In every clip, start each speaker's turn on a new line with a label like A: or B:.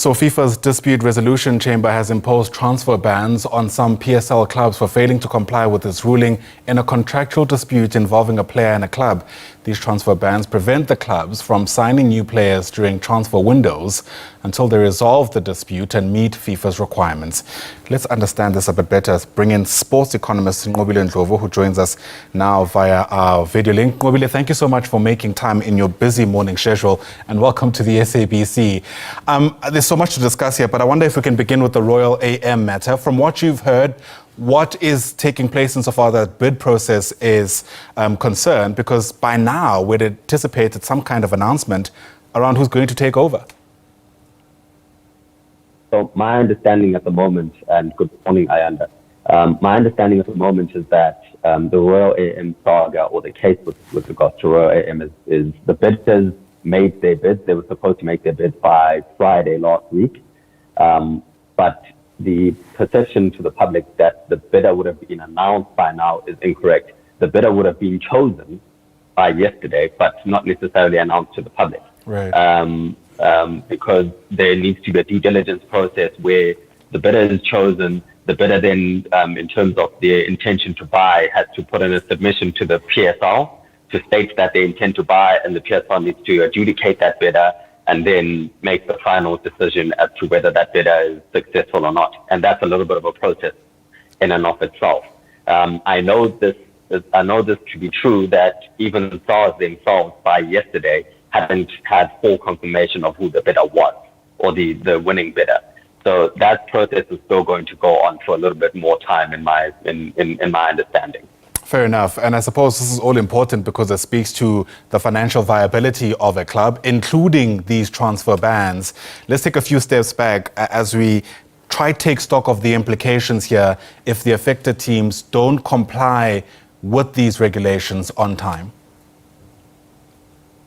A: So FIFA's dispute resolution chamber has imposed transfer bans on some PSL clubs for failing to comply with its ruling in a contractual dispute involving a player and a club. These transfer bans prevent the clubs from signing new players during transfer windows until they resolve the dispute and meet FIFA's requirements. Let's understand this a bit better. Let's bring in sports economist Nqobile Ndlovu, who joins us now via our video link. Nqobile, thank you so much for making time in your busy morning schedule, and welcome to the SABC. There's so much to discuss here, but I wonder if we can begin with the Royal AM matter. From what you've heard, what is taking place insofar as that bid process is concerned? Because by now we'd anticipated some kind of announcement around who's going to take over.
B: So my understanding at the moment, and good morning, Ayanda. My understanding at the moment is that the Royal AM saga, or the case with regards to Royal AM, is the bidders made their bids. They were supposed to make their bids by Friday last week, but the perception to the public that the bidder would have been announced by now is incorrect. The bidder would have been chosen by yesterday, but not necessarily announced to the public.
A: Right.
B: Because there needs to be a due diligence process where the bidder is chosen. The bidder then, in terms of their intention to buy, has to put in a submission to the PSL to state that they intend to buy, and the PSL needs to adjudicate that bidder and then make the final decision as to whether that bidder is successful or not. And that's a little bit of a process in and of itself. I know this to be true, that even SARS themselves by yesterday hadn't had full confirmation of who the bidder was, or the winning bidder. So that process is still going to go on for a little bit more time in my understanding.
A: Fair enough. And I suppose this is all important because it speaks to the financial viability of a club, including these transfer bans. Let's take a few steps back as we try to take stock of the implications here if the affected teams don't comply with these regulations on time.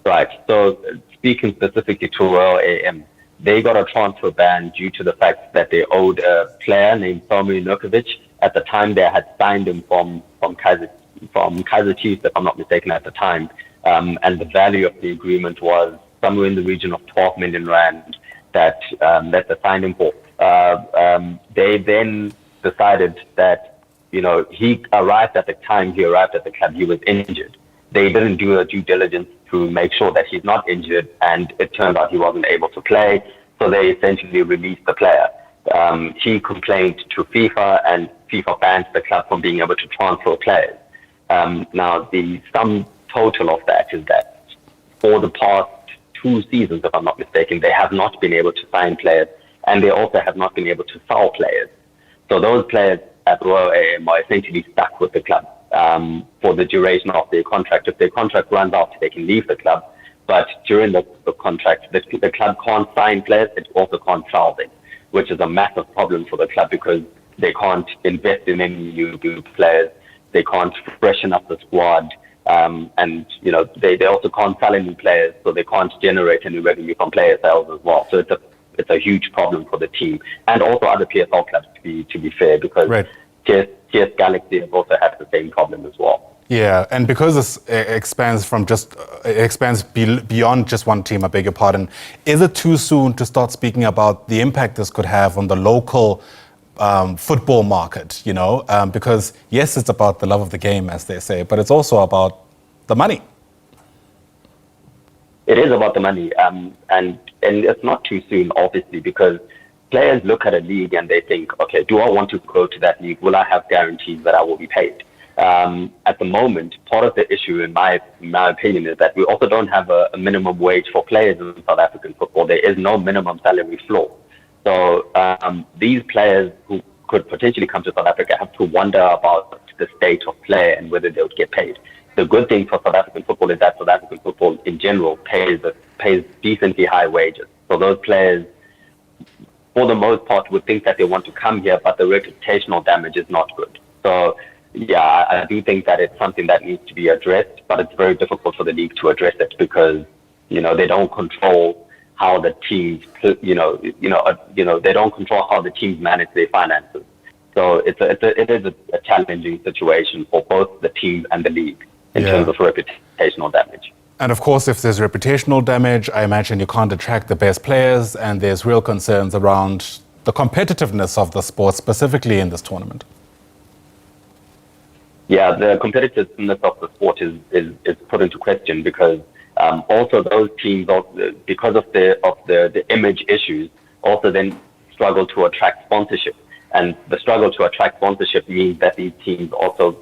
B: Right. So speaking specifically to Royal AM, they got a transfer ban due to the fact that they owed a player named Economist Nqobile Ndlovu. At the time, they had signed him from Kaizer Chiefs, if I'm not mistaken, at the time. And the value of the agreement was somewhere in the region of 12 million rand that they signed him for. They then decided that, he arrived at the club, he was injured. They didn't do a due diligence to make sure that he's not injured, and it turned out he wasn't able to play, so they essentially released the player. He complained to FIFA, and FIFA banned the club from being able to transfer players. Now, the sum total of that is that for the past 2 seasons, if I'm not mistaken, they have not been able to sign players, and they also have not been able to sell players. So those players at Royal AM are essentially stuck with the club for the duration of their contract. If their contract runs out, they can leave the club. But during the contract, the club can't sign players, it also can't sell them, which is a massive problem for the club because they can't invest in any new players. They can't freshen up the squad. And, they also can't sell any players, so they can't generate any revenue from player sales as well. So it's a huge problem for the team, and also other PSL clubs, to be fair, because
A: right.
B: TS Galaxy have also had the same problem as well.
A: Yeah, and because this expands beyond just one team, I beg your pardon, is it too soon to start speaking about the impact this could have on the local football market, because yes, it's about the love of the game, as they say, but it's also about the money.
B: It is about the money, and it's not too soon, obviously, because players look at a league and they think, okay, do I want to go to that league? Will I have guarantees that I will be paid? At the moment, part of the issue, in my opinion, is that we also don't have a minimum wage for players in South African football. There is no minimum salary floor. So these players who could potentially come to South Africa have to wonder about the state of play and whether they would get paid. The good thing for South African football is that South African football in general pays decently high wages. So those players, for the most part, would think that they want to come here, but the reputational damage is not good. So yeah, I do think that it's something that needs to be addressed, but it's very difficult for the league to address it because, they don't control how the teams, they don't control how the teams manage their finances. So it is a challenging situation for both the teams and the league in terms of reputational damage.
A: And of course, if there's reputational damage, I imagine you can't attract the best players, and there's real concerns around the competitiveness of the sport, specifically in this tournament.
B: Yeah, the competitiveness of the sport is put into question because also those teams, because of the image issues, also then struggle to attract sponsorship. And the struggle to attract sponsorship means that these teams also,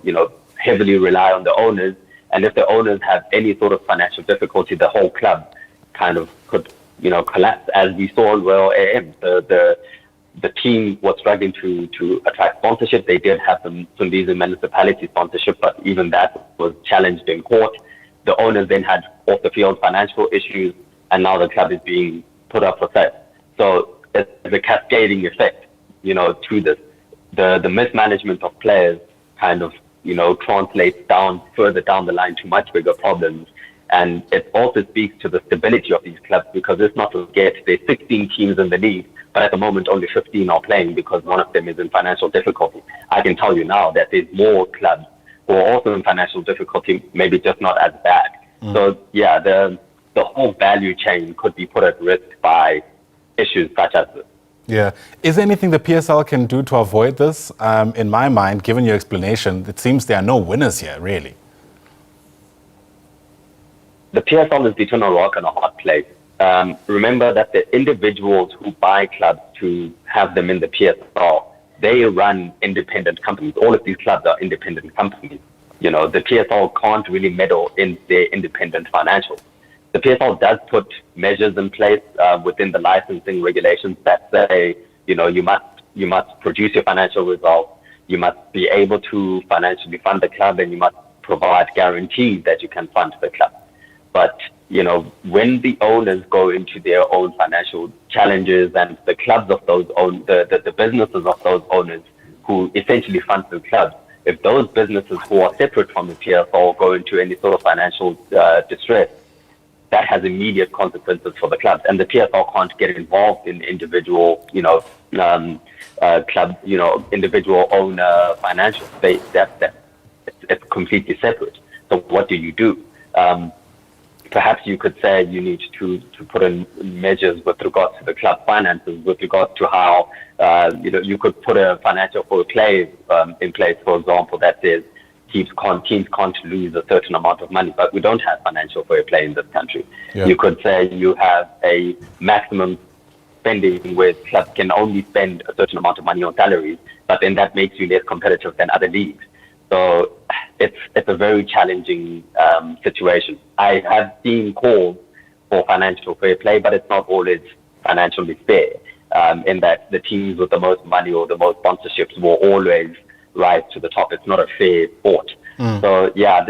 B: heavily rely on the owners. And if the owners have any sort of financial difficulty, the whole club kind of could, collapse. As we saw in Royal AM, the team was struggling to attract sponsorship. They did have some Zambezi municipality sponsorship, but even that was challenged in court. The owners then had off-the-field financial issues, and now the club is being put up for sale. So it's a cascading effect, to this. The mismanagement of players kind of, translates further down the line to much bigger problems. And it also speaks to the stability of these clubs, because let's not forget there's 16 teams in the league, but at the moment only 15 are playing because one of them is in financial difficulty. I can tell you now that there's more clubs who are also in financial difficulty, maybe just not as bad. So yeah, the whole value chain could be put at risk by issues such as this.
A: Yeah. Is there anything the PSL can do to avoid this? In my mind, given your explanation, it seems there are no winners here, really.
B: The PSL is between a rock and a hard place. Remember that the individuals who buy clubs to have them in the PSL, they run independent companies. All of these clubs are independent companies. The PSL can't really meddle in their independent financials. The PSL does put measures in place within the licensing regulations that say, you must produce your financial results, you must be able to financially fund the club, and you must provide guarantees that you can fund the club. But when the owners go into their own financial challenges, and the clubs of those the businesses of those owners who essentially fund the clubs, if those businesses who are separate from the PSL go into any sort of financial distress, that has immediate consequences for the clubs, and the PSL can't get involved in individual, club, individual owner financial space. It's completely separate. So what do you do? Perhaps you could say you need to put in measures with regards to the club finances, with regards to how, you could put a financial fair play in place, for example, that says teams can't lose a certain amount of money, but we don't have financial fair play in this country. Yeah. You could say you have a maximum spending where clubs can only spend a certain amount of money on salaries, but then that makes you less competitive than other leagues. So it's a very challenging situation. I have seen calls for financial fair play, but it's not always financially fair, in that the teams with the most money or the most sponsorships will always rise to the top. It's not a fair sport. So yeah,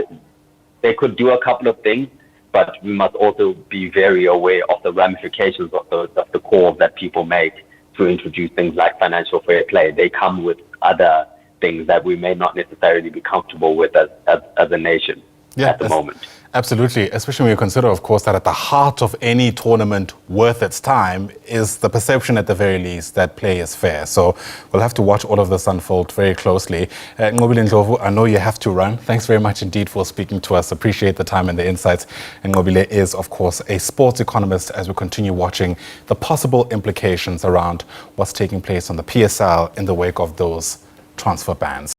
B: they could do a couple of things, but we must also be very aware of the ramifications of the calls that people make to introduce things like financial fair play. They come with other things that we may not necessarily be comfortable with as a nation at the moment.
A: Absolutely, especially when you consider, of course, that at the heart of any tournament worth its time is the perception, at the very least, that play is fair. So we'll have to watch all of this unfold very closely. Nqobile Ndlovu, I know you have to run. Thanks very much indeed for speaking to us. Appreciate the time and the insights. And Nqobile is, of course, a sports economist, as we continue watching the possible implications around what's taking place on the PSL in the wake of those transfer bans.